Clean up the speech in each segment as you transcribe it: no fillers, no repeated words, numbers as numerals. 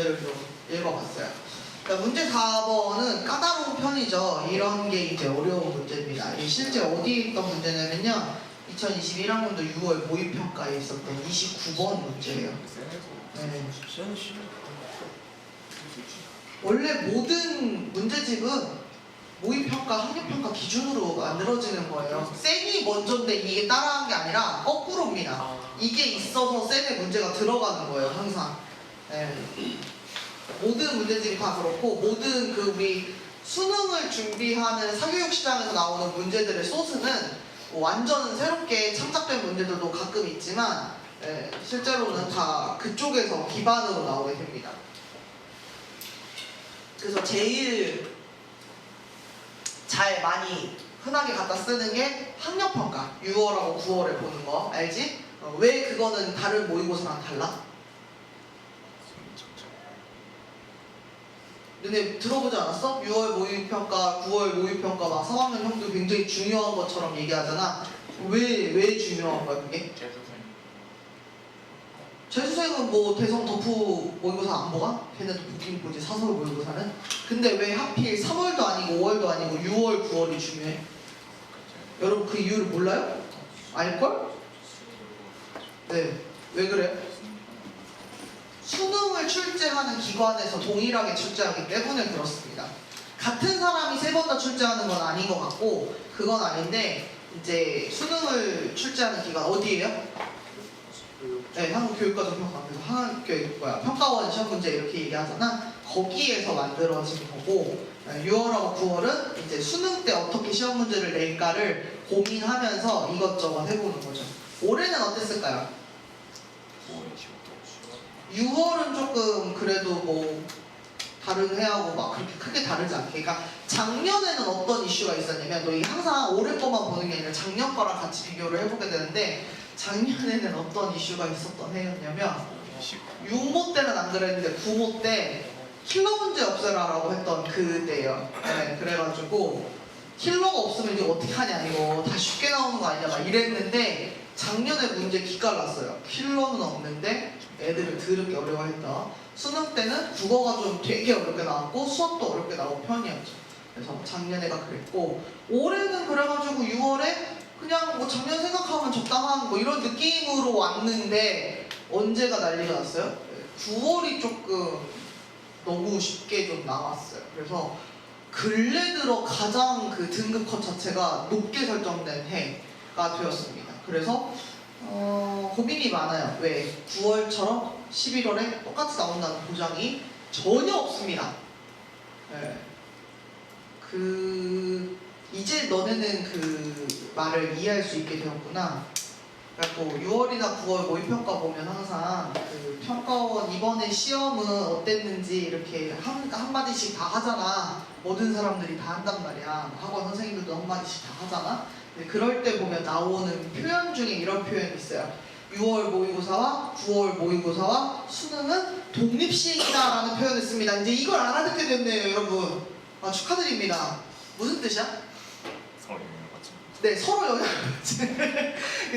문제를 좀 읽어봤어요. 그러니까 문제 4번은 까다로운 편이죠. 이런 게 이제 어려운 문제입니다. 실제 어디에 있던 문제냐면요, 2021학년도 6월 모의평가에 있었던 29번 문제예요. 네. 원래 모든 문제집은 모의평가, 학력평가 기준으로 만들어지는 거예요. 쌤이 먼저인데 이게 따라한 게 아니라 거꾸로입니다. 이게 있어서 쌤의 문제가 들어가는 거예요, 항상. 네. 모든 문제집이 다 그렇고, 모든 그 우리 수능을 준비하는 사교육 시장에서 나오는 문제들의 소스는 완전 새롭게 창작된 문제들도 가끔 있지만, 실제로는 다 그쪽에서 기반으로 나오게 됩니다. 그래서 제일 잘 많이 흔하게 갖다 쓰는 게 학력평가. 6월하고 9월에 보는 거 알지? 왜 그거는 다른 모의고사랑 달라? 너네 들어보지 않았어? 6월 모의평가, 9월 모의평가 막 3학년 형도 굉장히 중요한 것처럼 얘기하잖아. 왜 중요한 거야 그게? 재수생은 뭐 대성 덕후 모의고사 안 보가? 걔네도 보긴 보지, 사설 모의고사는. 근데 왜 하필 3월도 아니고 5월도 아니고 6월, 9월이 중요해? 여러분 그 이유를 몰라요? 알걸? 네, 왜 그래? 수능을 출제하는 기관에서 동일하게 출제하기 때문에 그렇습니다. 같은 사람이 3번 다 출제하는 건 아닌 것 같고, 그건 아닌데 이제 수능을 출제하는 기관 어디예요? 네, 한국교육과정평가원에서 평가원 시험 문제 이렇게 얘기하잖아. 거기에서 만들어진 거고, 6월하고 9월은 이제 수능 때 어떻게 시험 문제를 낼까를 고민하면서 이것저것 해보는 거죠. 올해는 어땠을까요? 6월은 조금 그래도 뭐 다른 해하고 막 그렇게 크게 다르지 않게. 그러니까 작년에는 어떤 이슈가 있었냐면, 너희 항상 올해 거만 보는 게 아니라 작년 거랑 같이 비교를 해보게 되는데, 작년에는 어떤 이슈가 있었던 해였냐면, 6모 때는 안 그랬는데 9모 때 킬러 문제 없애라라고 했던 그때예요. 네, 그래가지고 킬러가 없으면 이제 어떻게 하냐, 이거 다 쉽게 나오는 거 아니냐 막 이랬는데, 작년에 문제 기깔났어요. 킬러는 없는데 애들을 더럽게 어려워했다. 수능 때는 국어가 좀 되게 어렵게 나왔고 수업도 어렵게 나온 편이었죠. 그래서 작년에가 그랬고, 올해는 그래가지고 6월에 그냥 뭐 작년 생각하면 적당한 뭐 이런 느낌으로 왔는데, 언제가 난리가 났어요? 9월이 조금 너무 쉽게 좀 나왔어요. 그래서 근래 들어 가장 그 등급 컷 자체가 높게 설정된 해가 되었습니다. 그래서 고민이 많아요. 왜? 9월처럼 11월에 똑같이 나온다는 보장이 전혀 없습니다. 네. 이제 너네는 그 말을 이해할 수 있게 되었구나. 그래갖고 6월이나 9월 모의평가 보면 항상 그 평가원 이번에 시험은 어땠는지 이렇게 한마디씩 다 하잖아. 모든 사람들이 다 한단 말이야. 학원 선생님들도 한마디씩 다 하잖아. 근데 그럴 때 보면 나오는 표현 중에 이런 표현이 있어요. 6월 모의고사와 9월 모의고사와 수능은 독립시행이다라는 표현을 씁니다. 이제 이걸 알아듣게 됐네요, 여러분. 축하드립니다. 무슨 뜻이야? 네, 서로 영향을 받지.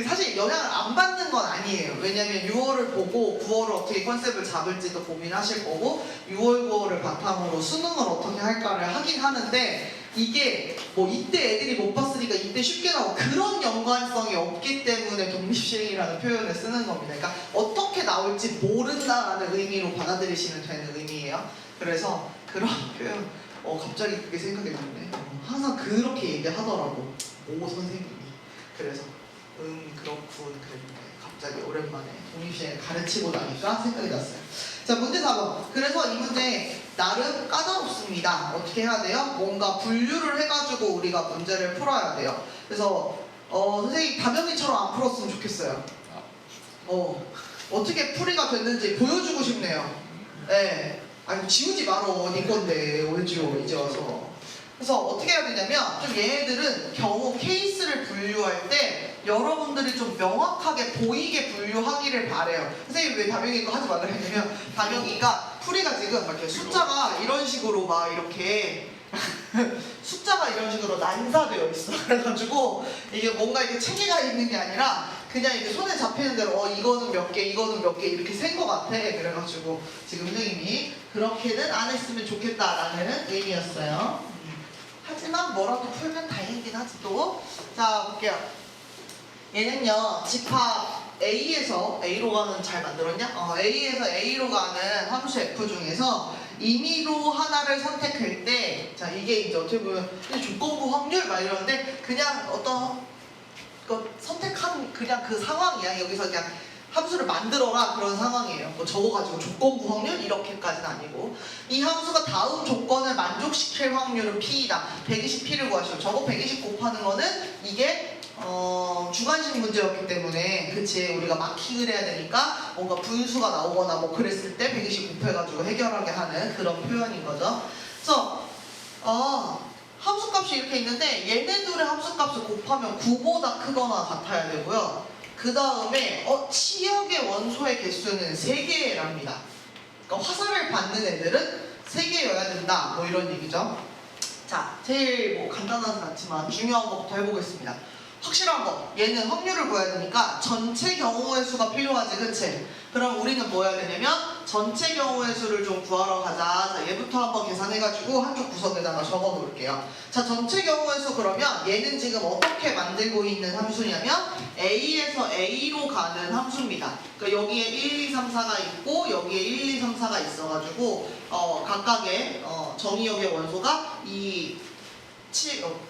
사실 영향을 안 받는 건 아니에요. 왜냐면 6월을 보고 9월을 어떻게 컨셉을 잡을지도 고민하실 거고, 6월, 9월을 바탕으로 수능을 어떻게 할까를 하긴 하는데, 이게 뭐 이때 애들이 못 봤으니까 이때 쉽게 나오고 그런 연관성이 없기 때문에 독립시행이라는 표현을 쓰는 겁니다. 그러니까 어떻게 나올지 모른다라는 의미로 받아들이시면 되는 의미예요. 그래서 그런 표현, 갑자기 그게 생각이 났네. 항상 그렇게 얘기하더라고, 오 선생님이. 그래서 그렇군 그랬는데 갑자기 오랜만에 독립시행을 가르치고 나니까 생각이 났어요. 자, 문제 4번. 그래서 이 문제 나름 까다롭습니다. 어떻게 해야 돼요? 뭔가 분류를 해가지고 우리가 문제를 풀어야 돼요. 그래서 선생님 다명이처럼 안 풀었으면 좋겠어요. 어떻게 풀이가 됐는지 보여주고 싶네요. 네. 아니 지우지 말어, 네 건데 왜 지워 이제 와서. 그래서 어떻게 해야 되냐면, 좀 얘네들은 경우 케이스를 분류할 때 여러분들이 좀 명확하게 보이게 분류하기를 바래요. 선생님 왜 다명이 거 하지 말라 했냐면, 다명이가 풀이가 지금 이렇게 숫자가 이런 식으로 막 이렇게 숫자가 이런 식으로 난사되어 있어. 그래가지고 이게 뭔가 이렇게 체계가 있는 게 아니라 그냥 이제 손에 잡히는 대로 이거는 몇 개, 이거는 몇 개 이렇게 센 것 같아. 그래가지고 지금 선생님이 그렇게는 안 했으면 좋겠다라는 의미였어요. 하지만 뭐라도 풀면 다행이긴 하지 또. 자 볼게요. 얘는요 집합 A에서 A로 가는 잘 만들었냐? A에서 A로 가는 함수 F 중에서 임의로 하나를 선택할 때, 자 이게 이제 어떻게 보면 조건부 확률 막 이러는데 그냥 어떤 선택한 그냥 그 상황이야. 여기서 그냥 함수를 만들어라 그런 상황이에요. 뭐 적어가지고 조건부 확률 이렇게까지는 아니고 이 함수가 다음 조건을 만족시킬 확률은 P이다. 120P를 구하시오. 저거 120 곱하는 거는 이게 주관식 문제였기 때문에 그치 우리가 마킹을 해야 되니까 뭔가 분수가 나오거나 뭐 그랬을 때 120 곱해가지고 해결하게 하는 그런 표현인 거죠. 그래서 함수값이 이렇게 있는데 얘네들의 함수값을 곱하면 9보다 크거나 같아야 되고요. 그 다음에 치역의 원소의 개수는 3개랍니다. 그러니까 화살을 받는 애들은 3개여야 된다. 뭐 이런 얘기죠. 자, 제일 뭐 간단하지 않지만 중요한 것부터 해보겠습니다. 확실한 거, 얘는 확률을 구해야 되니까 전체 경우의 수가 필요하지, 그치? 그럼 우리는 뭐 해야 되냐면 전체 경우의 수를 좀 구하러 가자. 자, 얘부터 한번 계산해가지고 한쪽 구석에다가 적어 놓을게요. 자, 전체 경우의 수 그러면 얘는 지금 어떻게 만들고 있는 함수냐면 A에서 A로 가는 함수입니다. 그러니까 여기에 1, 2, 3, 4가 있고 여기에 1, 2, 3, 4가 있어가지고 각각의 정의역의 원소가 이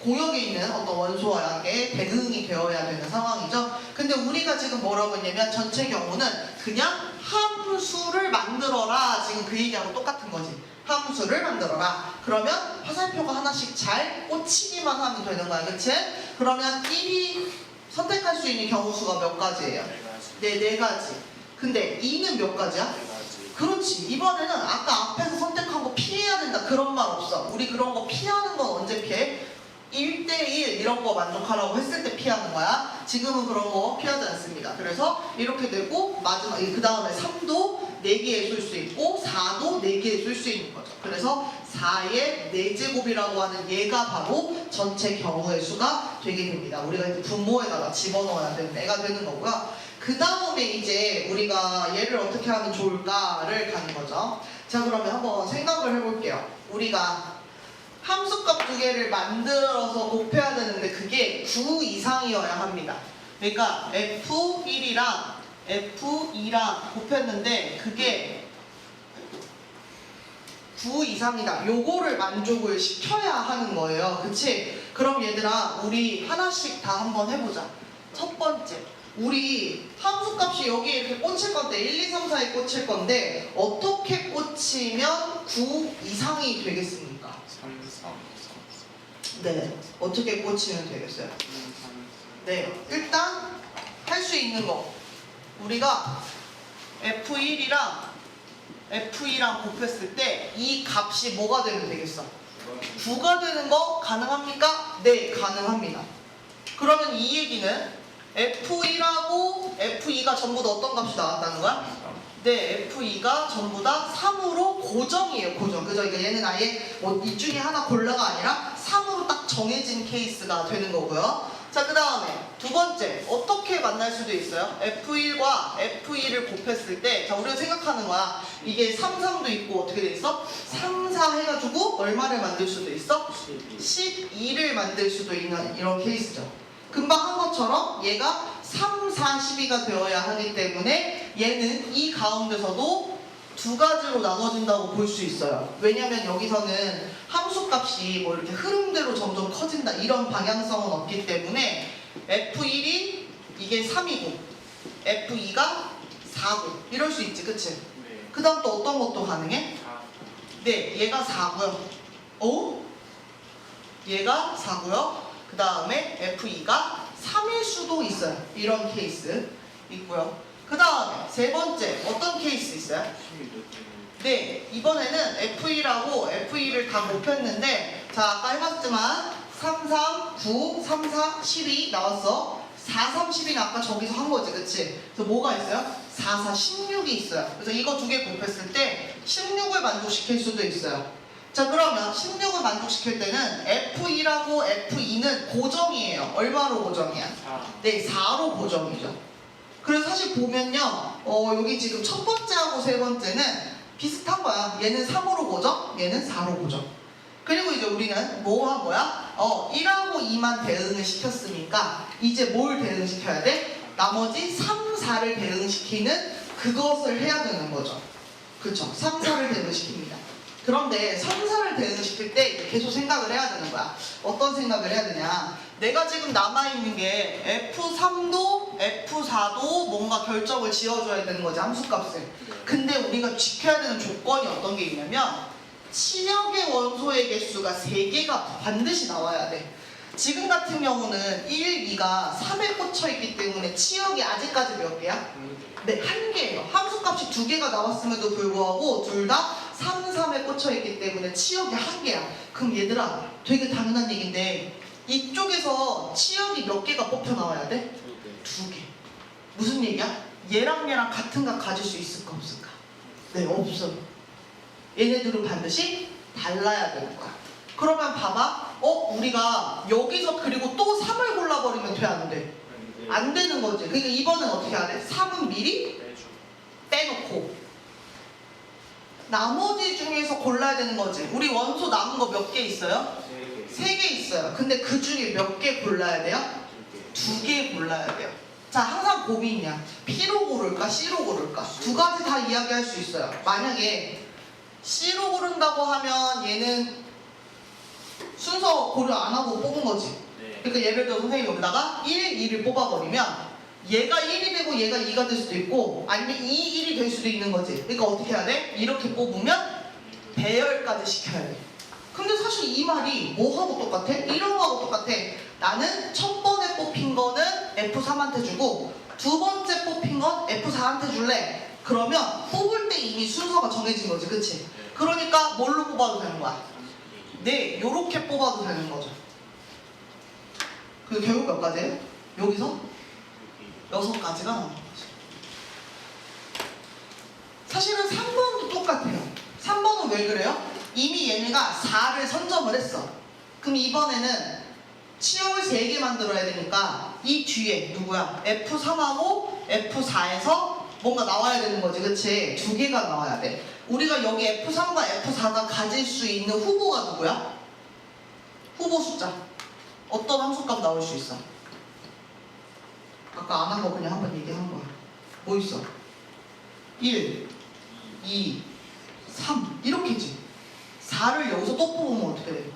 공역에 있는 어떤 원소하게 대응이 되어야 되는 상황이죠. 근데 우리가 지금 뭐라고 했냐면 전체 경우는 그냥 함수를 만들어라. 지금 그 얘기하고 똑같은 거지. 함수를 만들어라. 그러면 화살표가 하나씩 잘 꽂히기만 하면 되는 거야. 그치? 그러면 1이 선택할 수 있는 경우 수가 몇 가지예요? 네 가지. 근데 2는 몇 가지야? 그렇지. 이번에는 아까 앞에서 선택한 거 피해야 된다 그런 말 없어. 우리 그런 거 피하는 건 언제 피해? 1대1 이런 거 만족하라고 했을 때 피하는 거야. 지금은 그런 거 피하지 않습니다. 그래서 이렇게 되고 마지막 그 다음에 3도 4개에 쏠 수 있고 4도 4개에 쏠 수 있는 거죠. 그래서 4의 4제곱이라고 하는 얘가 바로 전체 경우의 수가 되게 됩니다. 우리가 이제 분모에다가 집어넣어야 되는 애가 되는 거고요. 그 다음에 이제 우리가 얘를 어떻게 하면 좋을까를 가는 거죠. 자, 그러면 한번 생각을 해볼게요. 우리가 함수값 2개를 만들어서 곱해야 되는데 그게 9 이상이어야 합니다. 그러니까 F1이랑 F2랑 곱했는데 그게 9 이상이다. 요거를 만족을 시켜야 하는 거예요. 그치? 그럼 얘들아 우리 하나씩 다 한번 해보자. 첫 번째, 우리 함수값이 여기에 이렇게 꽂힐 건데 1, 2, 3, 4에 꽂힐 건데 어떻게 꽂히면 9 이상이 되겠습니까? 3, 4, 4. 네, 어떻게 꽂히면 되겠어요? 네, 일단 할 수 있는 거 우리가 F1이랑 F2랑 곱했을 때 이 값이 뭐가 되면 되겠어? 9가 되는 거 가능합니까? 네, 가능합니다. 그러면 이 얘기는 F1하고 F2가 전부 다 어떤 값이 나왔다는 거야? 네, F2가 전부 다 3으로 고정이에요. 고정. 그죠? 그러니까 얘는 아예 뭐 이 중에 하나 골라가 아니라 3으로 딱 정해진 케이스가 되는 거고요. 자, 그 다음에 두 번째, 어떻게 만날 수도 있어요? F1과 F2를 곱했을 때, 자, 우리가 생각하는 거야. 이게 3, 3도 있고 어떻게 돼 있어? 3, 4 해가지고 얼마를 만들 수도 있어? 12를 만들 수도 있는 이런 케이스죠. 금방 한 것처럼 얘가 3, 4, 12가 되어야 하기 때문에 얘는 이 가운데서도 두 가지로 나눠진다고 볼 수 있어요. 왜냐면 여기서는 함수값이 뭐 이렇게 흐름대로 점점 커진다 이런 방향성은 없기 때문에 F1이 이게 3이고 F2가 4고 이럴 수 있지, 그치? 네. 그 다음 또 어떤 것도 가능해? 4. 네, 얘가 4고요. 얘가 4고요. 그 다음에 F2가 3일 수도 있어요. 이런 케이스 있고요. 그 다음에 세 번째 어떤 케이스 있어요? 12도 네, 이번에는 F1하고 F2를 다 곱했는데 자, 아까 해봤지만 3, 3, 9, 3, 4, 12 나왔어. 4, 3, 12는 아까 저기서 한 거지, 그치? 그래서 뭐가 있어요? 4, 4, 16이 있어요. 그래서 이거 두 개 곱했을 때 16을 만족시킬 수도 있어요. 자, 그러면 16을 만족시킬 때는 F1하고 F2는 고정이에요. 얼마로 고정이야? 4. 네, 4로 고정이죠. 그래서 사실 보면요, 여기 지금 첫 번째하고 세 번째는 비슷한 거야. 얘는 3으로 고정, 얘는 4로 고정. 그리고 이제 우리는 뭐 한 거야? 1하고 2만 대응을 시켰으니까 이제 뭘 대응시켜야 돼? 나머지 3, 4를 대응시키는 그것을 해야 되는 거죠. 그쵸? 3, 4를 대응시킵니다. 그런데 3, 4를 대응시킬 때 계속 생각을 해야 되는 거야. 어떤 생각을 해야 되냐? 내가 지금 남아있는 게 F3도 F4도 뭔가 결정을 지어줘야 되는 거지, 함수값을. 근데 우리가 지켜야 되는 조건이 어떤 게 있냐면 치역의 원소의 개수가 3개가 반드시 나와야 돼. 지금 같은 경우는 1, 2가 3에 꽂혀있기 때문에 치역이 아직까지 몇 개야? 네, 1개예요. 함수값이 2개가 나왔음에도 불구하고 둘 다 3, 3에 꽂혀있기 때문에 치역이 1개야. 그럼 얘들아, 되게 당연한 얘기인데 이쪽에서 치역이 몇 개가 뽑혀 나와야 돼? 2개. 무슨 얘기야? 얘랑 얘랑 같은 값 가질 수 있을까 없을까? 네, 없어. 얘네들은 반드시 달라야 되는 거야. 그러면 봐봐. 우리가 여기서 그리고 또 3을 골라버리면 돼, 안 돼? 안 되는 거지. 그러니까 이번엔 어떻게 해야 돼? 3은 미리 빼놓고 나머지 중에서 골라야 되는 거지. 우리 원소 남은 거 몇 개 있어요? 3개 있어요. 근데 그 중에 몇 개 골라야 돼요? 2개 골라야 돼요. 자, 항상 고민이야. P로 고를까? C로 고를까? 두 가지 다 이야기할 수 있어요. 만약에 C로 고른다고 하면 얘는 순서 고려 안 하고 뽑은 거지. 그러니까 예를 들어 선생님이 여기다가 1, 2를 뽑아버리면 얘가 1이 되고 얘가 2가 될 수도 있고 아니면 2, 1이 될 수도 있는 거지. 그러니까 어떻게 해야 돼? 이렇게 뽑으면 배열까지 시켜야 돼. 근데 사실 이 말이 뭐하고 똑같아? 이런 거하고 똑같아. 나는 첫 번에 뽑힌 거는 F3한테 주고 두 번째 뽑힌 건 F4한테 줄래? 그러면 뽑을 때 이미 순서가 정해진 거지, 그치? 그러니까 뭘로 뽑아도 되는 거야? 네, 요렇게 뽑아도 되는 거죠. 그 결국 몇 가지예요? 여기서 6가지가 나오는 거죠. 사실은 3번도 똑같아요. 3번은 왜 그래요? 이미 얘네가 4를 선점을 했어. 그럼 이번에는 치역을 3개 만들어야 되니까 이 뒤에 누구야? F3하고 F4에서 뭔가 나와야 되는 거지, 그치? 2개가 나와야 돼. 우리가 여기 F3과 F4가 가질 수 있는 후보가 누구야? 후보 숫자. 어떤 함수값 나올 수 있어? 아까 안 한 거 그냥 한번 얘기한 거야. 뭐 있어? 1, 2, 3 이렇게지. 4를 여기서 또 뽑으면 어떻게 돼?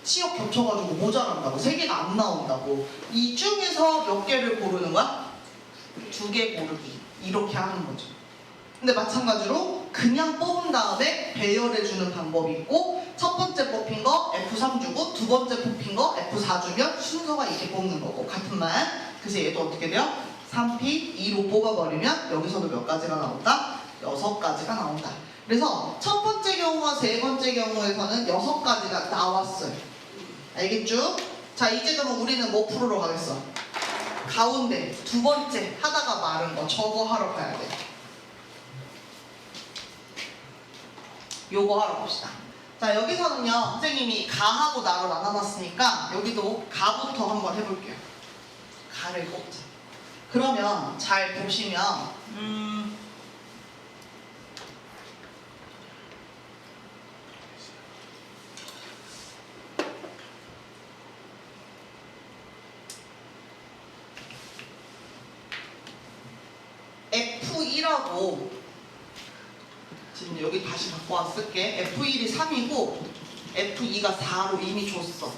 치역 겹쳐가지고 모자란다고. 3개가 안 나온다고. 이 중에서 몇 개를 고르는 거야? 2개 고르기. 이렇게 하는 거죠. 근데 마찬가지로 그냥 뽑은 다음에 배열해주는 방법이 있고 첫 번째 뽑힌 거 F3 주고 두 번째 뽑힌 거 F4 주면 순서가 이렇게 뽑는 거고 같은 말. 그래서 얘도 어떻게 돼요? 3P 2로 뽑아버리면 여기서도 몇 가지가 나온다? 6가지가 나온다. 그래서 첫 번째 경우와 세 번째 경우에서는 6가지가 나왔어요. 알겠죠? 자, 이제 그럼 우리는 뭐 풀으러 가겠어? 가운데 두 번째 하다가 마른 거 저거 하러 가야 돼. 요거 하러 봅시다. 자, 여기서는요 선생님이 가하고 나로 나눠놨으니까 여기도 가부터 한번 해볼게요. 가를 뽑자. 그러면 잘 보시면 F1하고 지금 여기 다시 갖고 왔을게. F1이 3이고 F2가 4로 이미 줬어.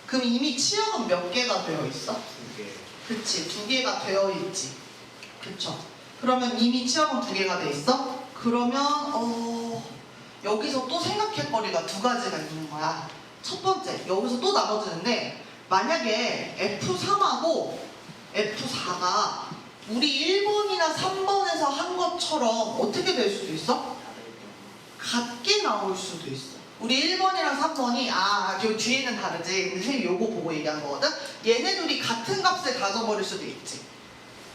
그럼 이미 치역은 몇 개가 되어 있어? 2개. 그치, 2개가 되어 있지. 그쵸? 그러면 이미 치역은 2개가 돼 있어? 그러면 여기서 또 생각할 거리가 2가지가 있는 거야. 첫 번째, 여기서 또 나눠지는데 만약에 F3하고 F4가 우리 1번이나 3번에서 한 것처럼 어떻게 될 수도 있어? 같게 나올 수도 있어. 우리 1번이랑 3번이 저 뒤에는 다르지. 근데 선생님 요거 보고 얘기한 거거든. 얘네들이 같은 값을 가져버릴 수도 있지.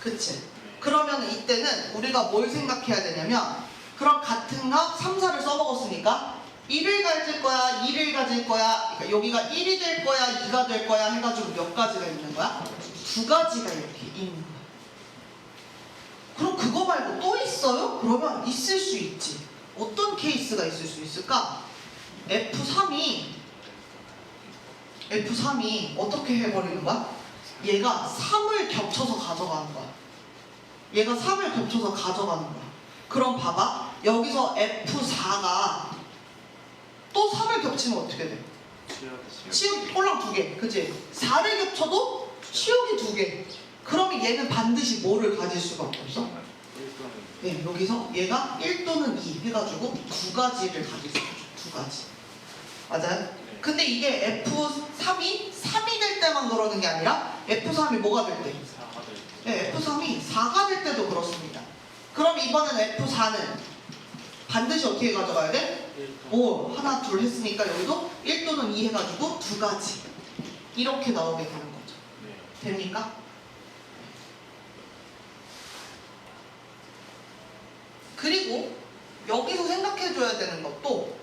그치? 그러면 이때는 우리가 뭘 생각해야 되냐면 그럼 같은 값 3, 4를 써먹었으니까 1을 가질 거야, 2를 가질 거야. 그러니까 여기가 1이 될 거야, 2가 될 거야 해가지고 몇 가지가 있는 거야? 2가지가 이렇게 있는 거야. 그럼 그거 말고 또 있어요? 그러면 있을 수 있지. 어떤 케이스가 있을 수 있을까? F3이 어떻게 해버리는 거야? 얘가 3을 겹쳐서 가져가는 거야. 얘가 3을 겹쳐서 가져가는 거야. 그럼 봐봐. 여기서 F4가 또 3을 겹치면 어떻게 돼? 치역 꼴랑 2개. 그치? 4를 겹쳐도 치역이 2개. 그러면 얘는 반드시 뭐를 가질 수밖에 없어? 네, 여기서 얘가 1 또는 2 해가지고 2가지를 가질 수 있어. 2가지. 맞아요? 근데 이게 F3이 3이 될 때만 그러는 게 아니라 F3이 뭐가 될 때? 네, F3이 4가 될 때도 그렇습니다. 그럼 이번엔 F4는 반드시 어떻게 가져가야 돼? 오, 하나, 둘 했으니까 여기도 1 또는 2 해가지고 2가지. 이렇게 나오게 되는 거죠. 됩니까? 그리고 여기서 생각해줘야 되는 것도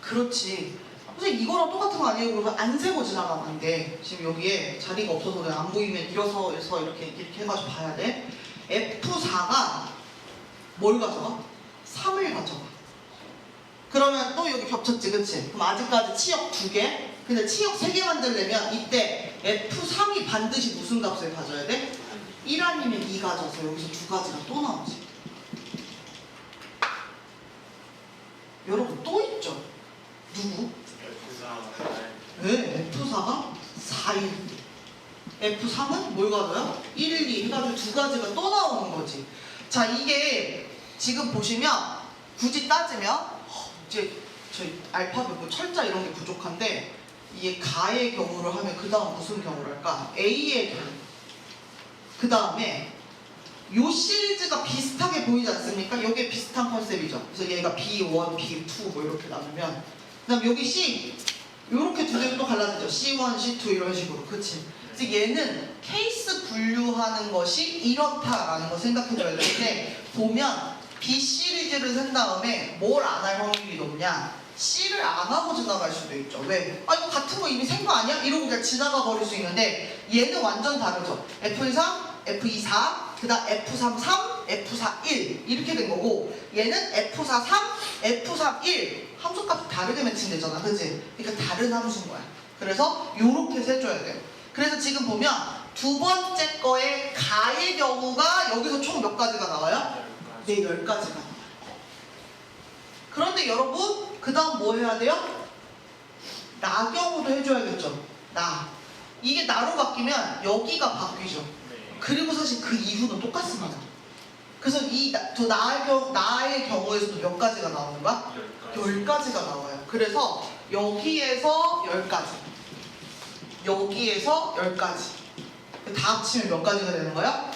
그렇지. 선생님 이거랑 똑같은 거 아니에요? 그러면 안 세고 지나가면 안 돼. 지금 여기에 자리가 없어서 그냥 안 보이면 일어서서 이렇게 해가지고 봐야 돼. F4가 뭘 가져가? 3을 가져가. 그러면 또 여기 겹쳤지, 그치? 그럼 아직까지 치역 2개. 근데 치역 3개 만들려면 이때 F3이 반드시 무슨 값을 가져야 돼? 1 아니면 2 가져서 여기서 2가지가 또 나오지. 여러분 또 있죠? 누구? 네, F4가 4일 때 F3은 뭘 가져요? 1, 2 해가지고 2가지가 또 나오는 거지. 자, 이게 지금 보시면 굳이 따지면 이제 저희 알파벳 뭐 철자 이런 게 부족한데 이게 가의 경우를 하면 그 다음 무슨 경우를 할까? A의 경우. 그 다음에 요 시리즈가 비슷하게 보이지 않습니까? 이게 비슷한 컨셉이죠. 그래서 얘가 B1, B2 뭐 이렇게 나누면 그 다음 여기 C 요렇게 두 개로 또 갈라지죠. C1, C2 이런 식으로. 그치? 그래서 얘는 케이스 분류하는 것이 이렇다라는 거 생각해줘야 되는데 보면 B 시리즈를 센 다음에 뭘 안 할 확률이 높냐? C를 안 하고 지나갈 수도 있죠. 왜? 아 이거 같은 거 이미 센 거 아니야? 이러고 그냥 지나가 버릴 수 있는데 얘는 완전 다르죠. F1, F2, 4 그 다음 F3, 3, F4, 1 이렇게 된 거고 얘는 F4, 3, F3, 1 함수값이 다르게 매칭되잖아. 그치? 그러니까 다른 함수인 거야. 그래서 요렇게 세줘야 돼요. 그래서 지금 보면 두 번째 거의 가의 경우가 여기서 총 몇 가지가 나와요? 네, 10가지가 나와요. 그런데 여러분 그 다음 뭐 해야 돼요? 나 경우도 해줘야겠죠. 나 이게 나로 바뀌면 여기가 바뀌죠. 그리고 사실 그 이유는 똑같습니다. 그래서 나의 경우에서도 몇 가지가 나오는 거야? 10가지가 나와요. 그래서 여기에서 10가지, 여기에서 10가지 다 합치면 몇 가지가 되는 거야?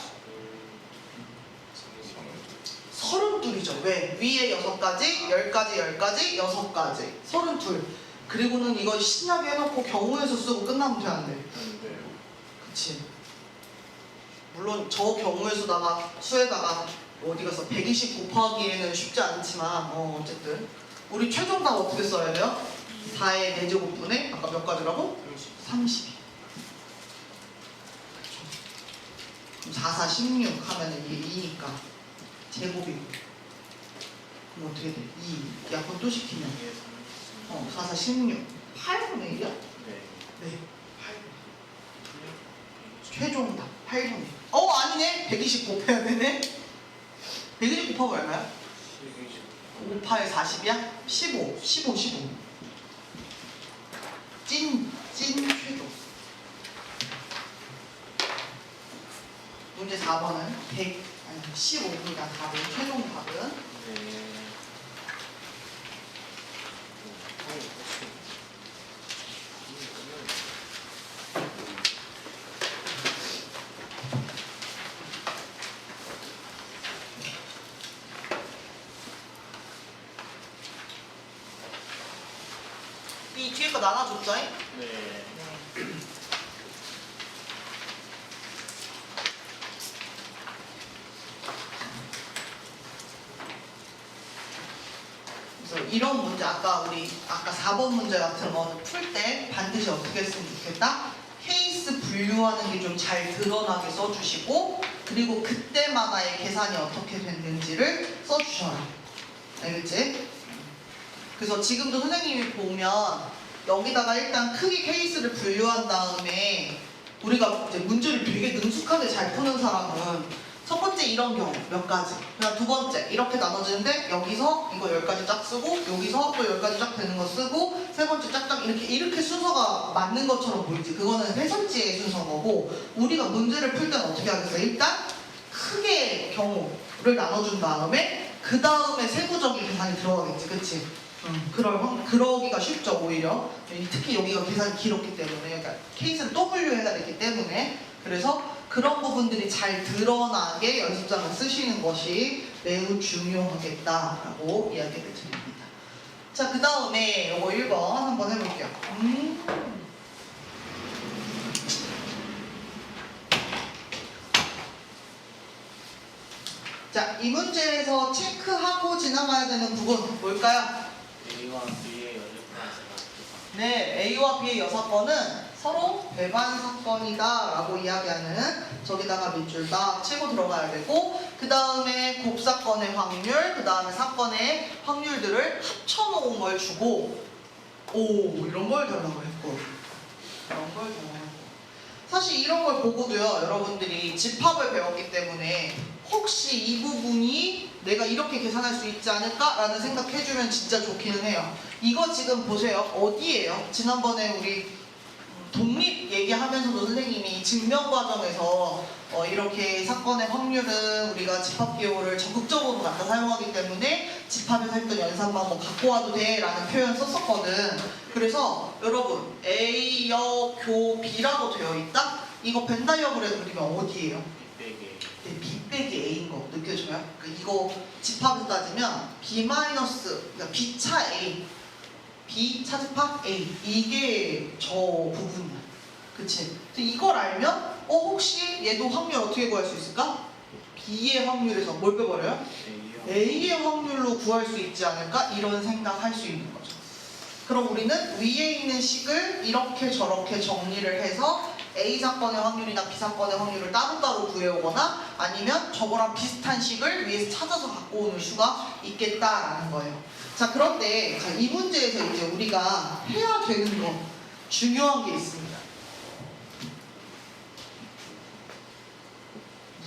32이죠. 왜? 위에 6가지, 10가지, 10가지, 6가지 32. 그리고는 이거 신나게 해놓고 경우에서 쓰고 끝나면 돼, 안 돼? 그치? 물론 저 경우에서다가 수에다가 어디 가서 120 곱하기에는 쉽지 않지만 어쨌든 우리 최종답 어떻게 써야 돼요? 4의 4제곱분의 아까 몇 가지라고? 32. 그럼 4, 4, 16 하면은 이게 2니까 제곱이고 그럼 어떻게 돼? 2 약분 또 시키면 4, 4, 16 8분의 1이야? 네 8분의 최종답 8분의 1. 아니네. 120 곱해야 되네. 120 곱하면 얼마야? 5파에 40이야? 15. 15. 찐 최종. 문제 4번은 115입니다. 답은 최종 답은 이 뒤에 거 나눠줬죠? 네. 그래서 이런 문제 아까 4번 문제 같은 거는 풀 때 반드시 어떻게 했으면 좋겠다? 케이스 케이스 분류하는 게 좀 잘 드러나게 써주시고, 그리고 그때마다의 계산이 어떻게 됐는지를 써주셔라. 알겠지? 그래서 지금도 선생님이 보면 여기다가 일단 크게 케이스를 분류한 다음에 우리가 이제 문제를 되게 능숙하게 잘 푸는 사람은 첫 번째 이런 경우 몇 가지, 그다음 두 번째 이렇게 나눠지는데 여기서 이거 10가지 쫙 쓰고 여기서 또 10가지 쫙 되는 거 쓰고 세 번째 짝짝 이렇게 순서가 맞는 것처럼 보이지. 그거는 해설지의 순서인 거고, 우리가 문제를 풀 때는 어떻게 하겠어? 일단 크게 경우를 나눠준 다음에 그 다음에 세부적인 계산이 들어가겠지, 그치? 그러기가 쉽죠, 오히려. 특히 여기가 계산이 길었기 때문에, 그러니까 케이스를 또 분류해야 되기 때문에. 그래서 그런 부분들이 잘 드러나게 연습장을 쓰시는 것이 매우 중요하겠다라고 이야기를 드립니다. 자, 그 다음에 요거 1번 한번 해볼게요. 자, 이 문제에서 체크하고 지나가야 되는 부분 뭘까요? A와 B의 연립한 네, A와 B의 여사건은 서로 배반 사건이다 라고 이야기하는, 저기다가 밑줄 딱 치고 들어가야 되고, 그 다음에 곱사건의 확률, 그 다음에 사건의 확률들을 합쳐놓은 걸 주고, 이런 걸 달라고 했고, 이런 걸 달라고 했고. 사실 이런 걸 보고도요, 여러분들이 집합을 배웠기 때문에 혹시 이 부분이 내가 이렇게 계산할 수 있지 않을까라는 생각해주면 진짜 좋기는 해요. 이거 지금 보세요. 어디예요? 지난번에 우리 독립 얘기하면서도 선생님이 증명 과정에서 이렇게 사건의 확률은 우리가 집합 기호를 적극적으로 갖다 사용하기 때문에 집합에서 했던 연산 방법 갖고 와도 돼 라는 표현 썼었거든. 그래서 여러분 A여 교 B라고 되어 있다? 이거 벤 다이어그램 그리면 어디예요? 네, B 빼기 A인 거 느껴져요? 그러니까 이거 집합에서 따지면 B 마이너스, 그러니까 B차 A, B 차집합 A, 이게 저 부분이야. 그치? 이걸 알면 혹시 얘도 확률 어떻게 구할 수 있을까? B의 확률에서 뭘 빼버려요? A의 확률로 구할 수 있지 않을까? 이런 생각할 수 있는 거죠. 그럼 우리는 위에 있는 식을 이렇게 저렇게 정리를 해서 A 사건의 확률이나 B 사건의 확률을 따로따로 구해오거나 아니면 저거랑 비슷한 식을 위에서 찾아서 갖고 오는 수가 있겠다라는 거예요. 자, 그런데 이 문제에서 이제 우리가 해야 되는 거 중요한 게 있습니다.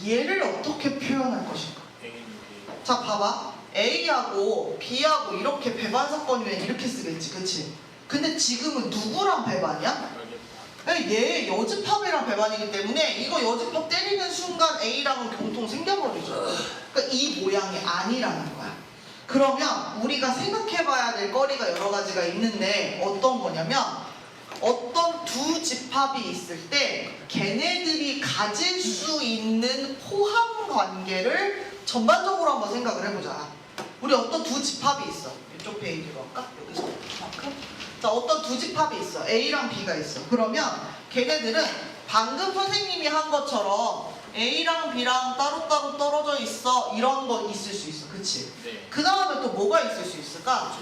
얘를 어떻게 표현할 것인가? 자, 봐봐. A하고 B하고 이렇게 배반 사건이면 이렇게 쓰겠지, 그치? 근데 지금은 누구랑 배반이야? 얘 여집합이랑 배반이기 때문에 이거 여집합 때리는 순간 A랑은 공통 생겨버리죠. 그러니까 이 모양이 아니라는 거야. 그러면 우리가 생각해봐야 될 거리가 여러 가지가 있는데 어떤 거냐면, 어떤 두 집합이 있을 때 걔네들이 가질 수 있는 포함 관계를 전반적으로 한번 생각을 해보자. 우리 어떤 두 집합이 있어. 이쪽 페이지로 할까? 여기서 이만큼. 자, 어떤 두 집합이 있어. A랑 B가 있어. 그러면 걔네들은 방금 선생님이 한 것처럼 A랑 B랑 따로따로 떨어져 있어. 이런 거 있을 수 있어. 그치? 네. 그 다음에 또 뭐가 있을 수 있을까?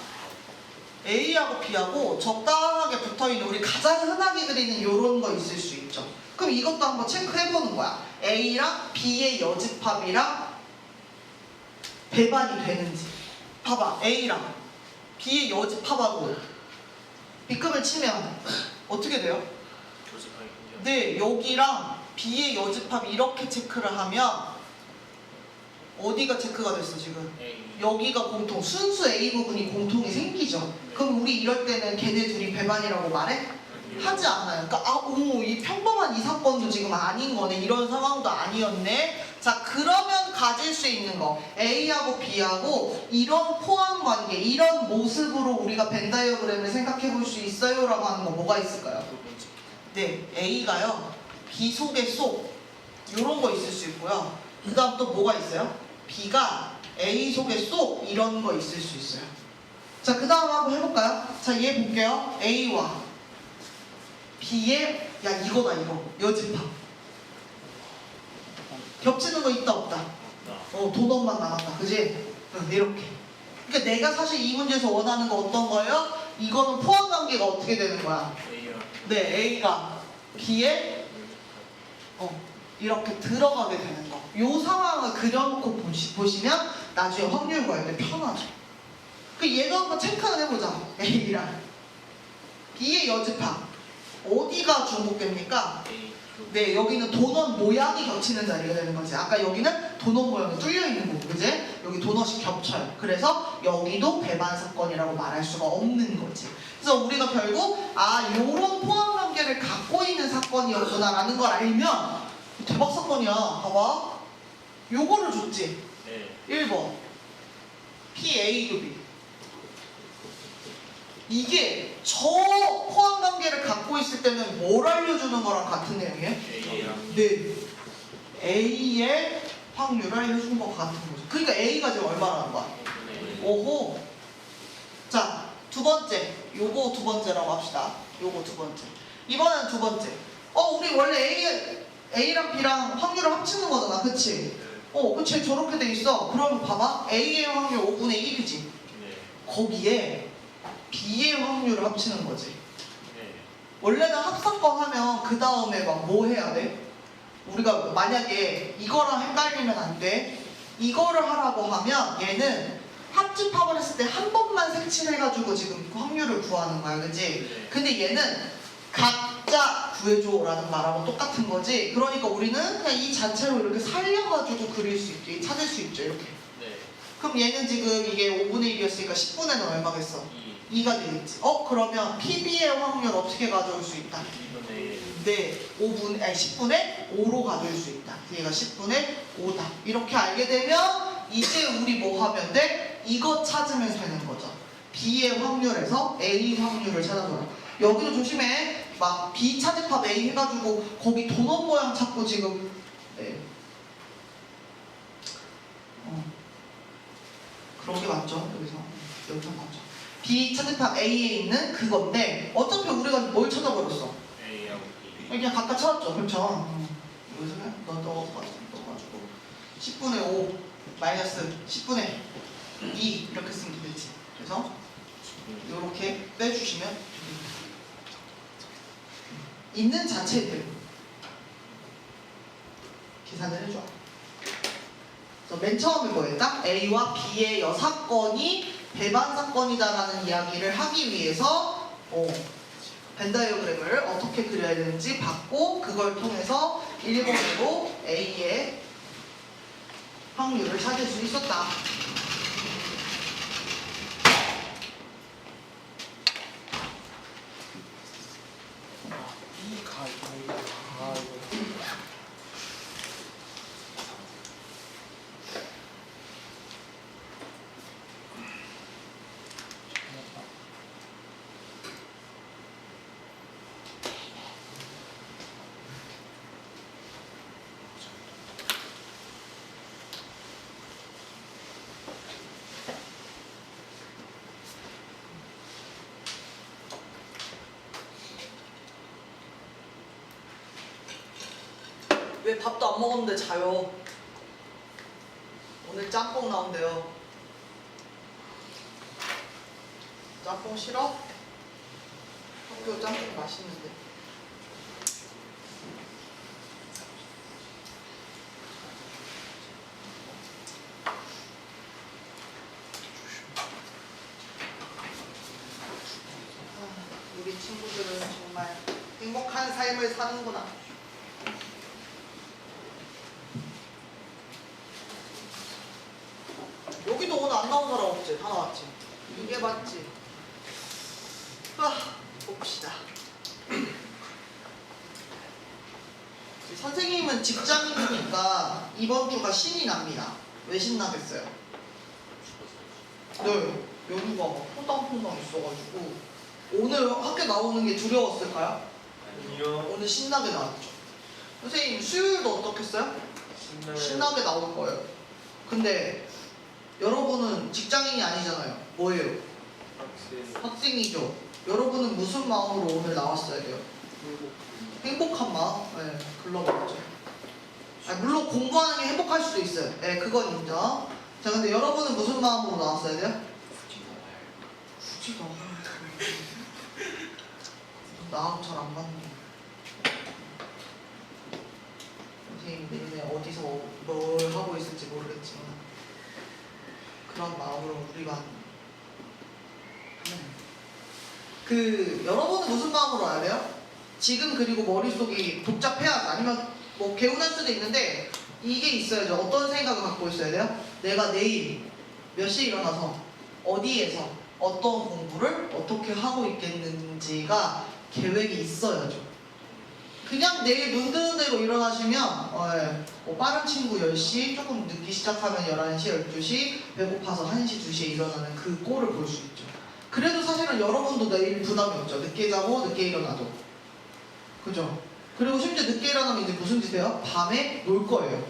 A하고 B하고 적당하게 붙어있는, 우리 가장 흔하게 그리는 이런 거 있을 수 있죠. 그럼 이것도 한번 체크해보는 거야. A랑 B의 여집합이랑 배반이 되는지. 봐봐. A랑 B의 여집합하고 B급을 치면 어떻게 돼요? 네, 여기랑 B의 여집합 이렇게 체크를 하면 어디가 체크가 됐어 지금? 여기가 공통, 순수 A 부분이 공통이 생기죠. 그럼 우리 이럴 때는 걔네 둘이 배반이라고 말해? 하지 않아요. 그러니까 이 평범한 이 사건도 지금 아닌 거네. 이런 상황도 아니었네. 자, 그러면 가질 수 있는 거 A하고 B하고 이런 포함 관계, 이런 모습으로 우리가 벤 다이어그램을 생각해 볼 수 있어요 라고 하는 거 뭐가 있을까요? 네, A가요 B 속에 속 이런 거 있을 수 있고요. 그 다음 또 뭐가 있어요? B가 A 속에 속 이런 거 있을 수 있어요. 자, 그 다음 한번 해볼까요? 자, 얘 볼게요. A와 B의, 야 이거다 이거, 여집합. 겹치는 거 있다 없다? 도넛만 남았다, 그지? 이렇게. 그러니까 내가 사실 이 문제에서 원하는 거 어떤 거예요? 이거는 포함 관계가 어떻게 되는 거야? 네, A가 B의 이렇게 들어가게 되는 거. 요 상황을 그려놓고 보시면 나중에 확률 구할 때 편하죠. 그 얘도 한번 체크를 해보자. A랑 B의 여집합 어디가 중복됩니까? A 쪽. 네, 여기는 도넛 모양이 겹치는 자리가 되는 거지. 아까 여기는 도넛 모양이 뚫려 있는 거고, 그지? 여기 도넛이 겹쳐요. 그래서 여기도 배반 사건이라고 말할 수가 없는 거지. 그래서 우리가 결국 요런 포함 관계를 갖고 있는 사건이었구나라는 걸 알면 대박 사건이야. 봐봐. 요거를 줬지. 네. 1번 PAUB. 이게 저 포함 관계를 갖고 있을 때는 뭘 알려주는 거랑 같은 내용이에요? A랑 네. A의 확률을 알려주는 것 같은 거죠. 그러니까 A가 지금 얼마라는 거야? 네. 오호. 자, 두 번째. 요거 두 번째라고 합시다. 요거 두 번째. 이번엔 두 번째. 우리 원래 A랑 B랑 확률을 합치는 거잖아. 그치? 그치. 저렇게 돼 있어. 그러면 봐봐. A의 확률 5분의 1이지. 네. 거기에 B의 확률을 합치는 거지. 네. 원래는 합사건 하면 그 다음에 막 뭐 해야 돼? 우리가 만약에 이거랑 헷갈리면 안 돼. 이거를 하라고 하면 얘는 합집합을 했을 때 한 번만 색칠해가지고 지금 확률을 구하는 거야, 그치? 네. 근데 얘는 각자 구해줘라는 말하고 똑같은 거지. 그러니까 우리는 그냥 이 자체로 이렇게 살려가지고 그릴 수 있죠. 찾을 수 있죠, 이렇게. 네. 그럼 얘는 지금 이게 5분의 1이었으니까 10분에는 얼마겠어? 2. 2가 되겠지. 그러면 PB의 확률 어떻게 가져올 수 있다? 2분의 1. 네, 10분의 5로 가져올 수 있다. 얘가 10분의 5다. 이렇게 알게 되면 이제 우리 뭐 하면 돼? 이거 찾으면 되는 거죠. B의 확률에서 A 확률을 찾아줘라. 여기도 조심해. 막 B 차집합 A 해가지고 거기 도넛 모양 찾고 지금 네. 그런 게 맞죠? 여기서 맞죠. B 차집합 A에 있는 그건데 어차피 우리가 뭘 찾아버렸어? A하고 B. 그냥 각각 찾았죠. 그렇죠. 여기서 넣어가지고 10분의 5 마이너스 10분의 2 이렇게 쓰면 되겠지. 그래서 이렇게 빼주시면 됩니다. 있는 자체들 계산을 해줘. 그래서 맨 처음에 뭐예요? 딱 A와 B의 여사건이 배반 사건이다라는 이야기를 하기 위해서 벤다이어그램을 어떻게 그려야 되는지 봤고 그걸 통해서 일본어로 A의 확률을 찾을 수 있었다. 왜 밥도 안 먹었는데 자요? 오늘 짬뽕 나온대요. 짬뽕 싫어? 학교 짬뽕 맛있는데. 우리 친구들은 정말 행복한 삶을 사는구나. 여기도 오늘 안 나온 사람 없지? 다 나왔지? 이게 맞지? 봅시다. 선생님은 직장인이니까 이번 주가 신이 납니다. 왜 신나겠어요? 네, 연휴가 막 퐁당퐁당 있어가지고 오늘 학교 나오는 게 두려웠을까요? 아니요. 오늘 신나게 나왔죠. 선생님 수요일도 어떻겠어요? 신나게 나올 거예요. 근데 여러분은 직장인이 아니잖아요. 뭐예요? 학생이죠. 여러분은 무슨 마음으로 오늘 나왔어야 돼요? 행복한 마음? 네, 글러버렸죠. 물론 공부하는 게 행복할 수도 있어요. 네, 그건 인정. 자, 근데 여러분은 무슨 마음으로 나왔어야 돼요? 굳이 나하고 잘 안 맞네. 선생님이 내년에 어디서 뭘 하고 있을지 모르겠지만 그런 마음으로 우리 반 그 여러분은 무슨 마음으로 와야 돼요? 지금 그리고 머릿속이 복잡해야지 아니면 뭐 개운할 수도 있는데 이게 있어야죠. 어떤 생각을 갖고 있어야 돼요? 내가 내일 몇 시에 일어나서 어디에서 어떤 공부를 어떻게 하고 있겠는지가 계획이 있어야죠. 그냥 내일 눈 뜨는 대로 일어나시면 뭐 빠른 친구 10시, 조금 늦기 시작하면 11시, 12시, 배고파서 1시, 2시에 일어나는 그 꼴을 볼 수 있죠. 그래도 사실은 여러분도 내일 부담이 없죠. 늦게 자고 늦게 일어나도. 그죠? 그리고 심지어 늦게 일어나면 이제 무슨 짓 해요? 밤에 놀 거예요.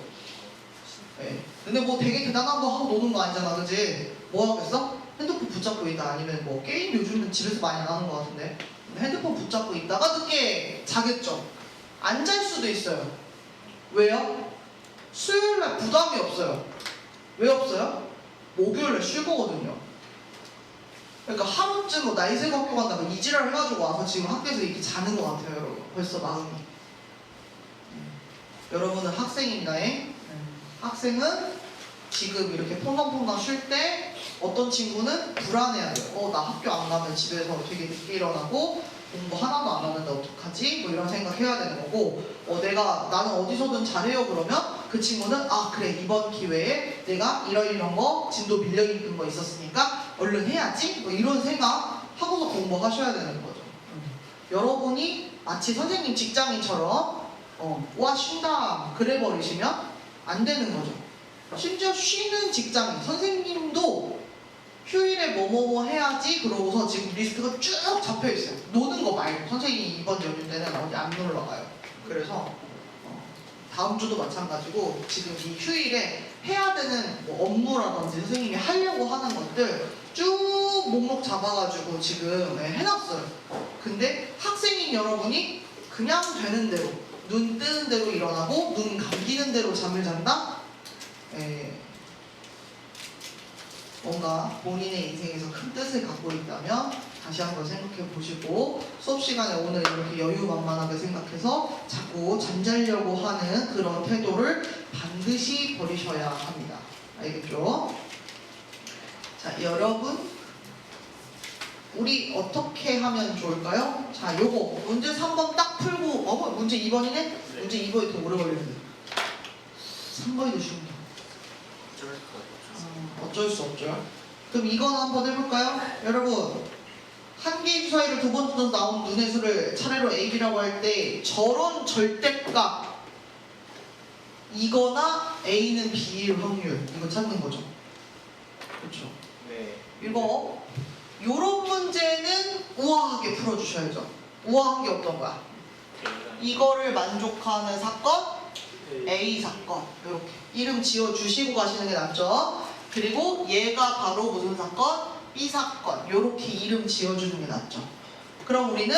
네. 근데 뭐 되게 대단한 거 하고 노는 거 아니잖아, 그지? 뭐 하겠어? 핸드폰 붙잡고 있다. 아니면 뭐 게임 요즘은 집에서 많이 안 하는 거 같은데. 핸드폰 붙잡고 있다가 늦게 자겠죠. 안 잘 수도 있어요. 왜요? 수요일날 부담이 없어요. 왜 없어요? 목요일날 쉴 거거든요. 그러니까 하루쯤 뭐 나이 새고 학교 간다고 이지랄 해가지고 와서 지금 학교에서 이렇게 자는 것 같아요, 여러분. 벌써 마음이. 여러분은 학생입니다잉. 학생은 지금 이렇게 퐁당퐁당 쉴 때 어떤 친구는 불안해야 돼요. 나 학교 안 가면 집에서 되게 늦게 일어나고 공부 하나도 안 하는데 어떡하지? 뭐 이런 생각 해야 되는 거고 나는 어디서든 잘해요 그러면 그 친구는 아 그래 이번 기회에 내가 이런 거 진도 밀려있는 거 있었으니까 얼른 해야지 뭐 이런 생각 하고서 공부하셔야 되는 거죠. 여러분이 마치 선생님 직장인처럼 와 쉰다 그래 버리시면 안 되는 거죠. 심지어 쉬는 직장인 선생님도 휴일에 뭐뭐뭐 해야지 그러고서 지금 리스트가 쭉 잡혀있어요. 노는 거 말고 선생님이 이번 연휴 때는 어디 안 놀러 가요. 그래서 다음 주도 마찬가지고 지금 이 휴일에 해야 되는 뭐 업무라든지 선생님이 하려고 하는 것들 쭉 목록 잡아가지고 지금 해놨어요. 근데 학생인 여러분이 그냥 되는 대로 눈 뜨는 대로 일어나고 눈 감기는 대로 잠을 잔다? 뭔가 본인의 인생에서 큰 뜻을 갖고 있다면 다시 한번 생각해 보시고 수업 시간에 오늘 이렇게 여유만만하게 생각해서 자꾸 잠자려고 하는 그런 태도를 반드시 버리셔야 합니다. 알겠죠? 자, 여러분 우리 어떻게 하면 좋을까요? 자, 요거 문제 3번 딱 풀고 문제 2번이네? 문제 2번이 더 오래 걸리는데 3번이 더 쉬운데 어쩔 수 없죠. 그럼 이건 한번 해볼까요? 여러분 한 개의 주사위를 두 번 뜯어서 나온 눈의 수를 차례로 A, B라고 할 때 저런 절대값 이거나 A는 B일 확률 이거 찾는 거죠. 그렇죠? 네. 이거 요런 문제는 우아하게 풀어주셔야죠. 우아한 게 어떤 거야? 이거를 만족하는 사건 A 사건 이렇게 이름 지어주시고 가시는 게 낫죠. 그리고 얘가 바로 무슨 사건? B 사건 이렇게 이름 지어주는 게 낫죠. 그럼 우리는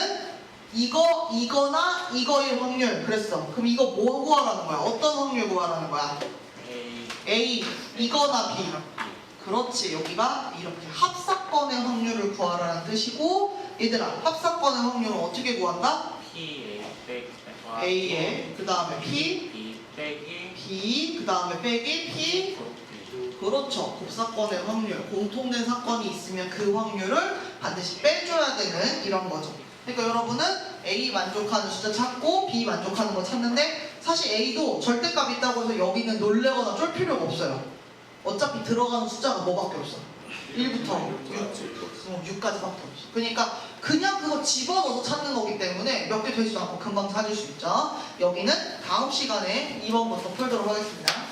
이거나 이거의 확률 그랬어. 그럼 이거 뭐 구하라는 거야? 어떤 확률 구하라는 거야? A 이거나 B 그렇지. 여기가 이렇게 합사건의 확률을 구하라는 뜻이고 얘들아 합사건의 확률은 어떻게 구한다? P A에 그 다음에 P B 빼기 B 그 다음에 빼기 P 그렇죠. 곱사건의 확률 공통된 사건이 있으면 그 확률을 반드시 빼줘야 되는 이런 거죠. 그러니까 여러분은 A 만족하는 숫자 찾고 B 만족하는 거 찾는데 사실 A도 절대값 있다고 해서 여기는 놀래거나 쫄 필요가 없어요. 어차피 들어가는 숫자가 뭐밖에 없어. 1부터 6까지밖에 없어. 그러니까 그냥 그거 집어넣어서 찾는 거기 때문에 몇 개 되지도 않고 금방 찾을 수 있죠. 여기는 다음 시간에 2번부터 풀도록 하겠습니다.